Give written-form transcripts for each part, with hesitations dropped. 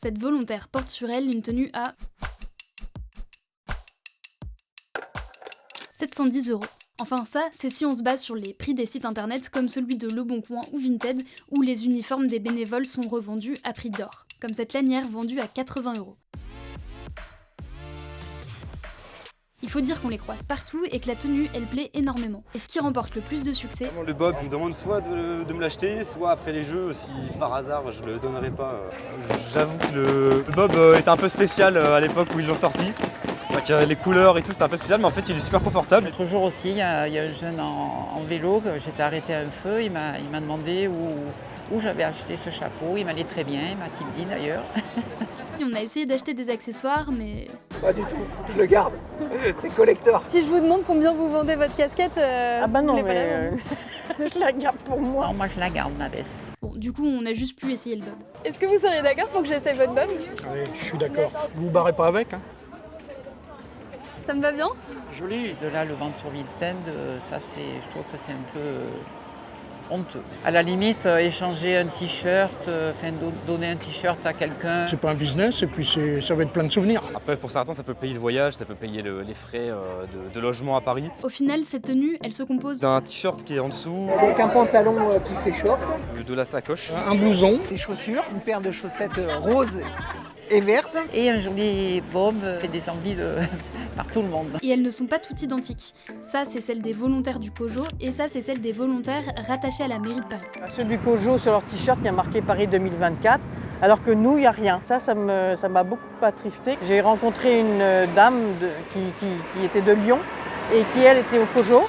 Cette volontaire porte sur elle une tenue à 710 €. Enfin ça, c'est si on se base sur les prix des sites internet comme celui de Leboncoin ou Vinted, où les uniformes des bénévoles sont revendus à prix d'or, comme cette lanière vendue à 80 €. Il faut dire qu'on les croise partout et que la tenue, elle plaît énormément. Et ce qui remporte le plus de succès, Le bob, on me demande soit de me l'acheter, soit après les jeux, si par hasard je le donnerai pas. J'avoue que le bob était un peu spécial à l'époque où ils l'ont sorti. Les couleurs et tout, c'était un peu spécial, mais en fait il est super confortable. L'autre jour aussi, il y a un jeune en vélo, j'étais arrêtée à un feu, il m'a demandé où j'avais acheté ce chapeau, il m'allait très bien, m'a-t-il dit d'ailleurs. on a essayé d'acheter des accessoires, mais... Pas du tout, je le garde, c'est collector. Si je vous demande combien vous vendez votre casquette, Ah bah non, mais je la garde pour moi. Non, moi je la garde, ma veste. Bon, du coup, on a juste pu essayer le bob. Est-ce que vous seriez d'accord pour que j'essaie votre bob? Oui, je suis d'accord. Vous vous barrez pas avec, hein? Ça me va bien? Joli. De là, le vendre sur Vinted, ça je trouve que c'est un peu honteux. À la limite, échanger un t-shirt, donner un t-shirt à quelqu'un. C'est pas un business et puis ça va être plein de souvenirs. Après pour certains ça peut payer le voyage, ça peut payer les frais de logement à Paris. Au final, cette tenue, elle se compose D'un t-shirt qui est en dessous, Avec un pantalon qui fait short, de la sacoche. un blouson, des chaussures, une paire de chaussettes roses et vertes. Et un joli bob fait des envies par tout le monde. et elles ne sont pas toutes identiques. Ça, c'est celle des volontaires du COJO, et ça, c'est celle des volontaires rattachés à la mairie de Paris. Ceux du COJO, sur leur t-shirt, il y a marqué Paris 2024, alors que nous, il n'y a rien. Ça m'a beaucoup attristé. J'ai rencontré une dame qui était de Lyon et qui, elle, était au COJO.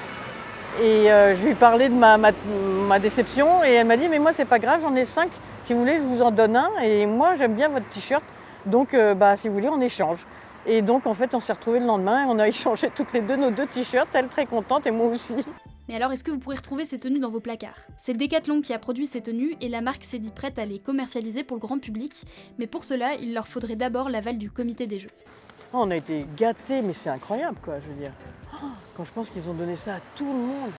Et je lui ai parlé de ma déception et elle m'a dit « mais moi, c'est pas grave, j'en ai 5. Si vous voulez, je vous en donne un. Et moi, j'aime bien votre t-shirt, donc si vous voulez, on échange. » Et donc, en fait, on s'est retrouvés le lendemain et on a échangé toutes les deux nos 2 t-shirts, elle très contente et moi aussi. Mais alors, est-ce que vous pourrez retrouver ces tenues dans vos placards? C'est Decathlon qui a produit ces tenues et la marque s'est dit prête à les commercialiser pour le grand public, mais pour cela, il leur faudrait d'abord l'aval du comité des Jeux. On a été gâtés, mais c'est incroyable, quoi, je veux dire. Quand je pense qu'ils ont donné ça à tout le monde.